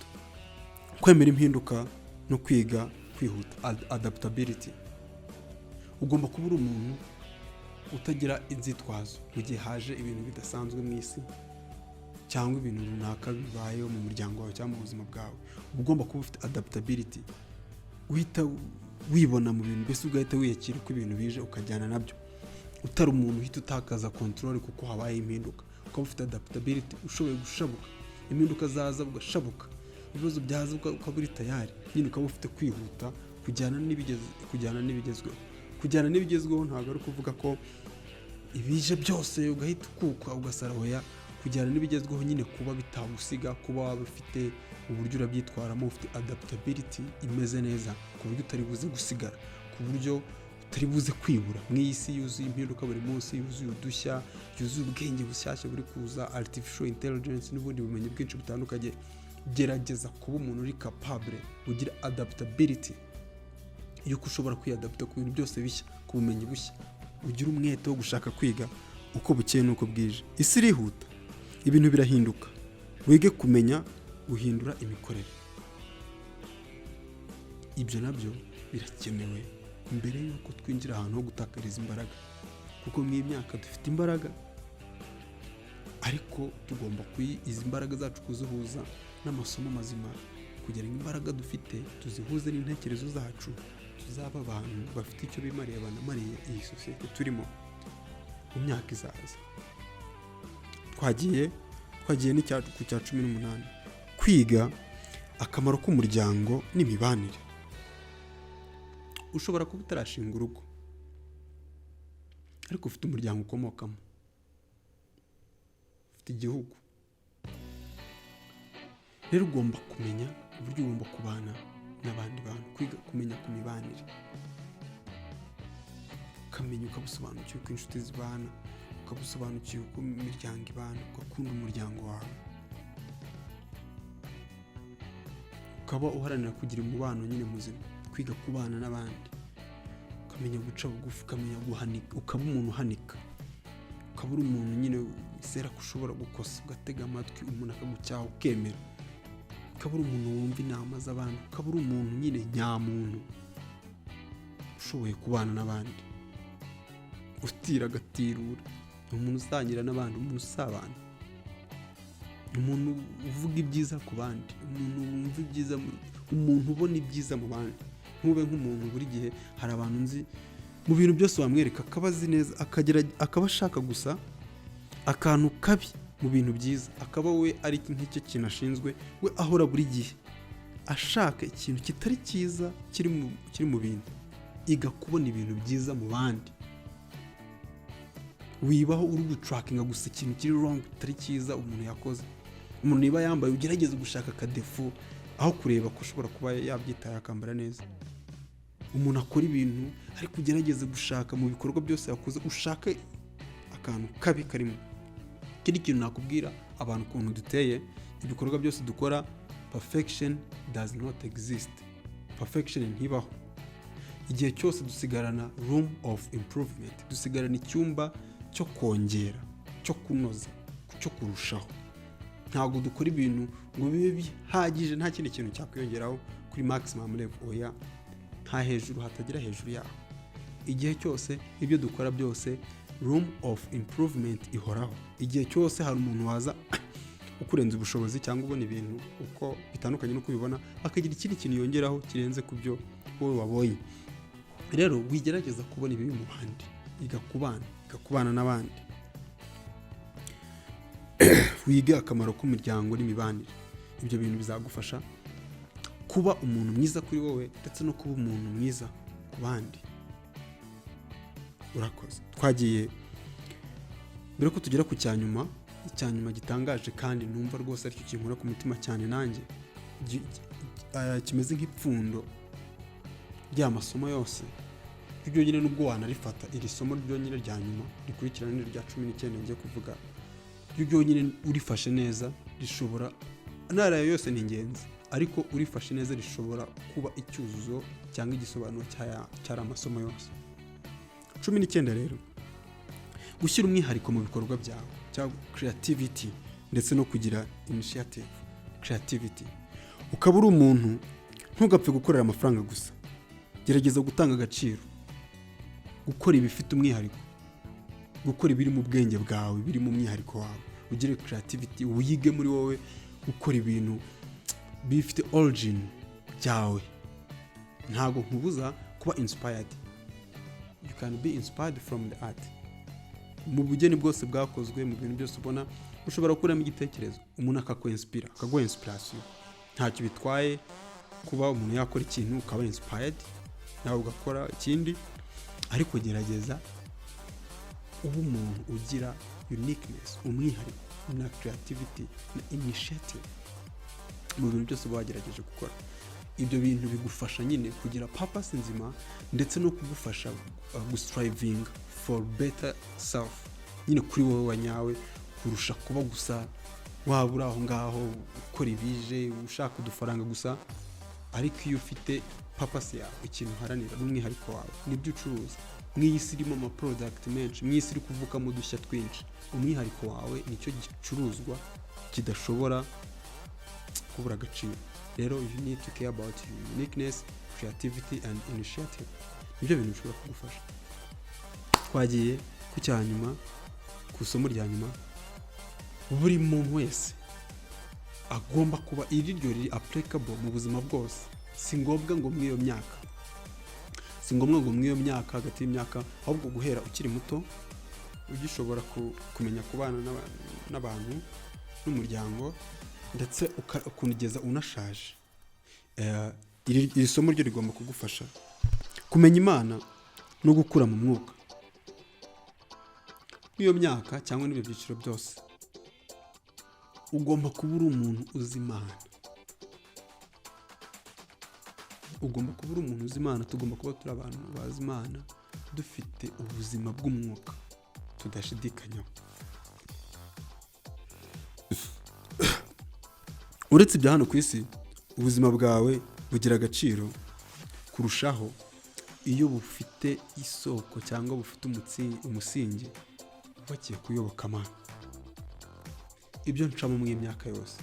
Kwemera impinduka no kwiga kwihuta, adaptability. Ugomba kuba uri umuntu utagira inzitwazo mu gihe haje ibintu bidasanzwe mu isi, cyangwa ibintu runaka bibayeho mu muryango wawe cyangwa mu buzima bwawe. Ugomba kuba ufite adaptability, uhita wibona mu bintu, mbese ugahita wiyakira uko ibintu bije ukajyana nabyo. Utari umuntu uhita utakaza control kuko habaye impinduka. Ukaba ufite adaptability, ushoboye gushabuka. Impinduka zaza ugashabuka, ibibazo byaza ukaba uri tayari. Nyine ukaba ufite kwihuta kujyana n'ibigezweho ntabwo ari ukuvuga ko ibije byose ugahita ukuka ugasarahoya. Kujyana n'ibigezweho nyine kuba bitagusiga, kuba waba ufite uburyo urabyitwaramo, ufite adaptability imeze neza ku buryo utari buze gusigara, ku buryo utari buze kwibura mu isi yuzuye impinduka buri munsi, yuzuye udushya, yuzuye ubwenge bushyashya buri kuza, artificial intelligence n'ubundi bumenyi bwinshi butandukanye. Gerageza kuba umuntu uri capable, ugira adaptability yuko ushobora kwiyadapta ku bintu byose bishya, ku bumenyi bushya, ugira umwete wo gushaka kwiga uko bukeye n'uko bwije. Isi irihuta, ibintu birahinduka, wige kumenya guhindura imikorere. Ibyo nabyo birakenewe mbere yuko twinjira ahantu ho gutakariza imbaraga, kuko mu myaka dufite imbaraga, ariko tugomba izi imbaraga zacu kuzihuza n'amasomo mazima, kugira ngo imbaraga dufite tuzihuze n'intekerezo zacu, tuzaba abantu bafite icyo bimariye, banamariye iyi sosiyete turimo mu myaka izaza. Twagiye ku cya 18, kwiga akamaro k'umuryango n'imibanire. Ushobora kuba utarashinga urugo, ariko ufite umuryango ukomokamo, ufite igihugu. Rero ugomba kumenya uburyo ugomba kubana n'abandi bantu, kwiga kumenya ku mibanire, ukamenya ukabusobanukirwa uko inshuti zibana, ukabusobanukirwa uko imiryango ibana, ugakunda umuryango wawe, ukaba uharanira kugira umubano nyine muzima, kwiga kubana n'abandi, ukamenya guca bugufi, ukamenya guhanika, ukaba umuntu uhanika, ukaba uri umuntu nyine wizera ko ushobora gukosa, ugatega amatwi umuntu akagucyaha ukemera, ukaba uri umuntu wumva inama z'abantu, ukaba uri umuntu nyine nyamuntu ushoboye kubana n'abandi, utira agatirura, umuntu usangira n'abandi, umuntu usabana, umuntu uvuga ibyiza ku bandi, umuntu wumva ibyiza, umuntu ubona ibyiza mu bandi. Ntube nk'umuntu buri gihe hari abantu nzi mu bintu byose wamwereka akaba azi neza, akaba ashaka gusa akantu kabi mu bintu byiza, akaba we ari nk'icyo kintu ashinzwe, we ahora buri gihe ashaka ikintu kitari cyiza kiri mu bintu, iga kubona ibintu byiza mu bandi. Wibaho uri gutrackinga gusa ikintu kiri wrong, kitari cyiza umuntu yakoze. Umuntu niba yambaye, ugerageze gushaka akadefu aho kureba ko ushobora kuba yabyitaye akambara neza. Umuntu akora ibintu ariko ugerageze gushaka mu bikorwa byose yakoze, ushaka akantu kabi karimo. Ikindi kintu nakubwira abantu ukuntu duteye, ibikorwa byose dukora, perfection does not exist. Perfection ntibaho. Igihe cyose dusigarana room of improvement, dusigarana icyumba cyo kongera, cyo kunoza, cyo kurushaho. Ntabwo dukora ibintu ngo bibe bihagije, nta kindi kintu cyakwiyongeraho kuri maximum level, oya, nta hejuru hatagira hejuru yaho. Igihe cyose ibyo dukora byose, room of improvement ihoraho. Igihe cyose hari umuntu waza ukurenza ubushobozi cyangwa ubona ibintu uko bitandukanye no kubibona, akagira ikindi kintu yongeraho kirenze ku byo wowe wabonye. Rero wigerageza kubona ibibi mu bandi, igakubana n'abandi. Wige akamaro k'umuryango n'imibanire. Ibyo bintu bizagufasha kuba umuntu mwiza kuri wowe ndetse no kuba umuntu mwiza ku bandi. Urakoze. Twagiye mbere ko tugera ku cyanyuma gitangaje kandi numva rwose aricyo kinkura ku mutima cyane nanjye, kimeze nk'ipfundo ry'amasomo yose. Ibyo nyine nubwo wanarifata, iri somo ryo nyine rya nyuma rikurikirana rya 19 ngiye kuvuga, ibyo nyine urifashe neza rishobora, ntara yose ni ingenzi, ariko urifashe neza rishobora kuba icyuzuzo cyangwa igisobanuro cyari amasomo yose. 19 rero, gushyira umwihariko mu bikorwa byawe, cyangwa creativity, ndetse no kugira initiative, creativity. Ukaba uri umuntu, ntugapfe gukorera amafaranga gusa, gerageza gutanga agaciro, gukora ibifite umwihariko, gukora ibiri mu bwenge bwawe, biri mu mwihariko wawe, ugire creativity, wige muri wowe gukora ibintu bifite origin byawe. Ntago nkubuza kuba inspired, you can be inspired from the art. Mu bugeni bwose bwakozwe, mu bintu byose ubona, ushobora gukuramo igitekerezo, umuntu akakwinspira, akaguha inspiration. Ntacyo bitwaye kuba umuntu yakora ikintu ukaba inspired, nawe ugakora ikindi, ariko gerageza uba umuntu ugira uniqueness, umwihariko na creativity na initiative mu bintu byose uba wagerageje gukora. Ibyo bintu bigufasha nyine kugira purpose nzima ndetse no kugufasha gustriving for better self, nyine kuri wowe wanyawe, kurusha kuba gusa waba uri aho ngaho ukora ibije ushaka udufaranga gusa, ariko iyo ufite purpose yawe, ikintu uharanira n'umwihariko wawe, nibyo ucuruza. Mw'iyi si irimo ama product menshi, mw'iyi si iri kuvukamo udushya twinshi, umwihariko wawe nicyo gicuruzwa kidashobora kubura agaciro. Rero you need to care about your uniqueness, creativity and initiative. Nibyo bintu bishobora kugufasha. Twagiye ku cyanyuma, ku isomo rya nyuma. Buri muntu wese agomba kuba iryo riri applicable mu buzima bwose. Si ngombwa ngo mw'iyo myaka, hagati y'imyaka, ahubwo guhera ukiri muto ugishobora kumenya kubana n'abantu n'umuryango, ndetse ukunigeza unashaje. Iri somo ryo rigomba kugufasha kumenya Imana no gukura mu mwuka. N'iyo myaka cyangwa n'ibyo byiciro byose ugomba kuba uri umuntu uzi Imana. Tugomba kuba turi abantu bazi Imana, dufite ubuzima bw'umwuka tudashidikanyaho. Uretse ibya hano ku isi, ubuzima bwawe bugira agaciro kurushaho iyo bufite isoko cyangwa bufite umusingi wubakiye kuyoboka Imana. Ibyo ncamo mu myaka yose,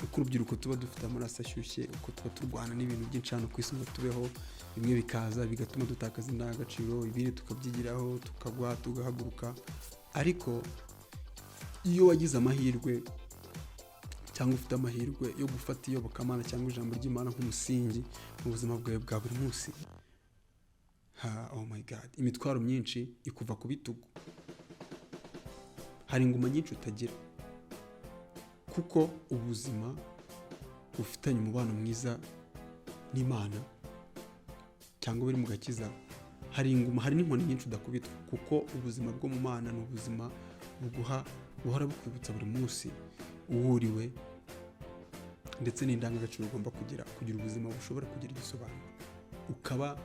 uko urubyiruko tuba dufite amaraso ashyushye, uko tuba turwana n'ibintu byinshi hano ku isi ngo tubeho, bimwe bikaza bigatuma dutakaza indangagaciro, ibindi tukabyigiraho, tukagwa tugahaguruka. Ariko iyo wagize amahirwe cyangwa ufite amahirwe yo gufata iyobokamana cyangwa ijambo ry'Imana nk'umusingi mu buzima bwawe bwa buri munsi, oh my God, imitwaro myinshi ikuva ku bitugu. Hari inguma nyinshi utagira, kuko ubuzima bufitanye umubano mwiza n'Imana cyangwa buri mu gakiza. Hari n'inkoni nyinshi udakubitwa, kuko ubuzima bwo mu Mana ni ubuzima buhora bukwibutsa buri munsi uwuriwe, ndetse n'indangagaciro ugomba kugira ubuzima bushobora kugira igisobanuro, ukaba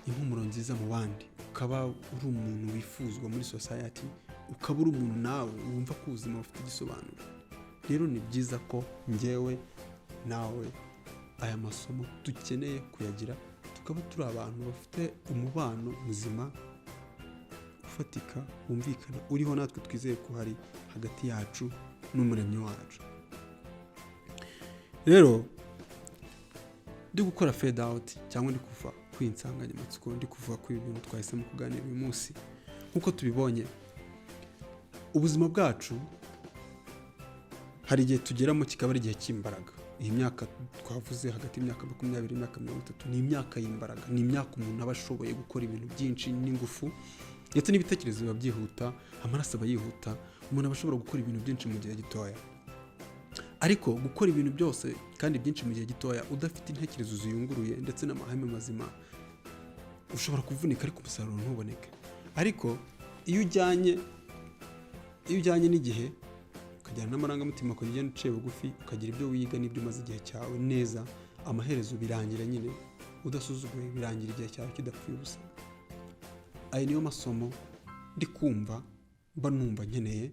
impumuro nziza mu bandi, ukaba uri umuntu wifuzwa muri society, ukaba uri umuntu nawe wumva ko ubuzima bufite igisobanuro. Rero ni byiza ko njyewe nawe aya masomo dukeneye kuyagira, tukaba turi abantu bafite umubano muzima ufatika, wumvikana, uriho natwe twizeye ko hari hagati yacu n'umuremyi wacu. Rero ndi gukora fade out cyangwa ndi kuva kwinsanganyamatsiko, ndi kuvuga ko ibi bintu twahisemo kuganira uyu munsi. Nkuko tubibonye, ubuzima bwacu hari igihe tugeramo kikaba ari igihe cy'imbaraga. Iyi myaka twavuze, hagati y'imyaka 20 n'imyaka 30, ni imyaka y'imbaraga, ni imyaka umuntu aba ashoboye gukora ibintu byinshi n'ingufu, ndetse n'ibitekerezo biba byihuta, amaraso aba yihuta, umuntu aba ashobora gukora ibintu byinshi mu gihe gitoya. Ariko gukora ibintu byose kandi byinshi mu gihe gitoya udafite intekerezo ziyunguruye ndetse n'amahame mazima, ushobora kuvunika ariko umusaruro ntuboneke. Ariko iyo ujyanye n'igihe, ukajyana n'amarangamutima, ukagenda uciye bugufi, ukagira ibyo wiga n'ibyo umaze igihe cyawe neza, amaherezo birangira nyine udasuzuguye, birangira igihe cyawe kidapfuye ubusa. Aya niyo masomo ndi kumva mba numva nkeneye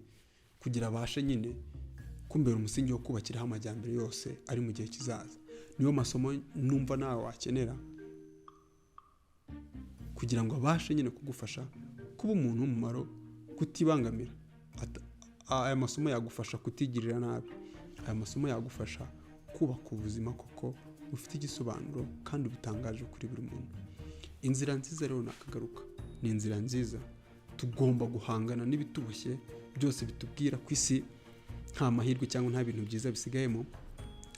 kugira abashe nyine kumbera umusingi wo kubakiraho amajyambere yose ari mu gihe kizaza. Niyo masomo numva nawe wakenera kugira ngo abashe nyine kugufasha kuba umuntu w'umumaro, kutibangamira. Aya masomo yagufasha kutigirira nabi, aya masomo yagufasha kubaka ubuzima koko bufite igisobanuro kandi butangaje kuri buri muntu. Inzira nziza rero nakagaruka, ni inzira nziza. Tugomba guhangana n'ibitubushye byose bitubwira ku isi nta mahirwe cyangwa nta bintu byiza bisigayemo,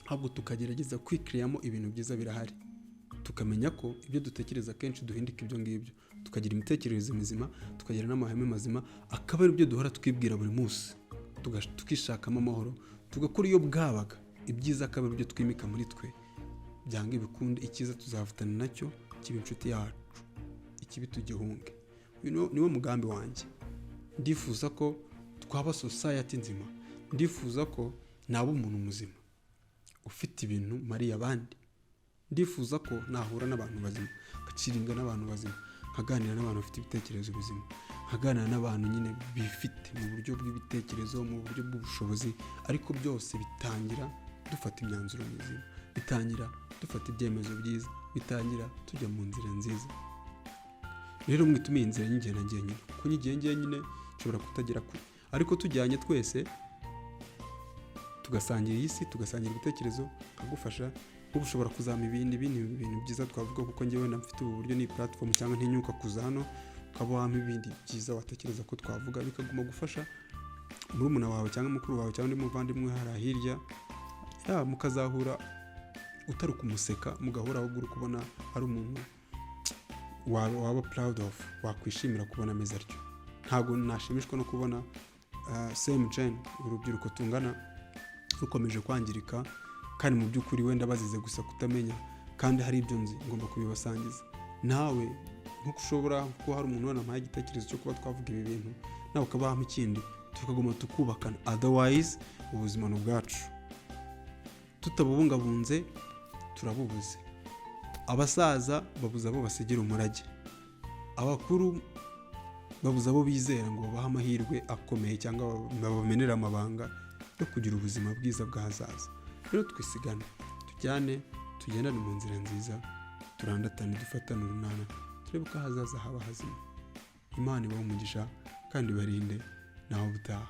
ahubwo tukagerageza kwikiriyamo ibintu byiza birahari. Tukamenya ko ibyo dutekereza kenshi duhindika ibyo ngibyo, tukagira imitekerereze mizima, tukagira n'amahame mazima, akaba ari byo duhora twibwira buri munsi, tukishakamo amahoro, tugakora iyo bwabaga ibyiza, akaba ari byo twimika muri twe. Byanga ibikunde icyiza tuzafatana nacyo, kiba inshuti yacu, ikibi tugihunge. Niwo mugambi wanjye. Ndifuza ko twaba society nzima, ndifuza ko naba umuntu muzima ufite ibintu mariya abandi, ndifuza ko nahura n'abantu bazima, gaciringa n'abantu bazima, nkaganira n'abantu bafite ibitekerezo bizima, nkaganira n'abantu nyine bifite mu buryo bw'ibitekerezo, mu buryo bw'ubushobozi, ariko byose bitangira dufata imyanzuro mizima, bitangira dufata ibyemezo byiza, bitangira tujya mu nzira nziza. Rero mwitumiye inzira nyinjye na njye nyine, ko nyigiye nyine nshobora kutagera kure, ariko tujyanye twese tugasangira iyi si, tugasangira ibitekerezo, nkagufasha ubu ushobora kuzama ibintu byiza twavuga, kuko njyewe mfite ubu buryo ni platform cyangwa ntinyuka kuza hano ukaba wampa ibindi byiza watekereza ko twavuga, bikaguma gufasha murumuna wawe cyangwa mukuru wawe cyangwa undi muvandimwe hari hirya, mukazahura utari kumuseka, mugahura ahubwo uri kubona ari umuntu waba proud of, wakwishimira kubona ameze atyo. Ntabwo nashimishwa no kubona same gen urubyiruko tungana rukomeje kwangirika, kandi mu by'ukuri wenda bazize gusa kutamenya, kandi hari ibyo nzi ngomba kubibasangiza. Nawe nkuko ushobora kuko hari umuntu wanampaye igitekerezo cyo kuba twavuga ibi bintu, nawe ukabaha ikindi, tukaguma tukubakana. Otherwise ubuzima ni ubwacu, tutabubungabunze turabubuze. Abasaza babuza abo basigira umurage, abakuru babuza abo bizera ngo babahe amahirwe akomeye cyangwa babamenera amabanga yo kugira ubuzima bwiza bw'ahazaza. Rero twisigane, tujyane, tugendane mu nzira nziza, turandatane, dufatane urunana, turebe ko ahazaza haba hazima. Imana ibahe umugisha kandi barinde naho butaha.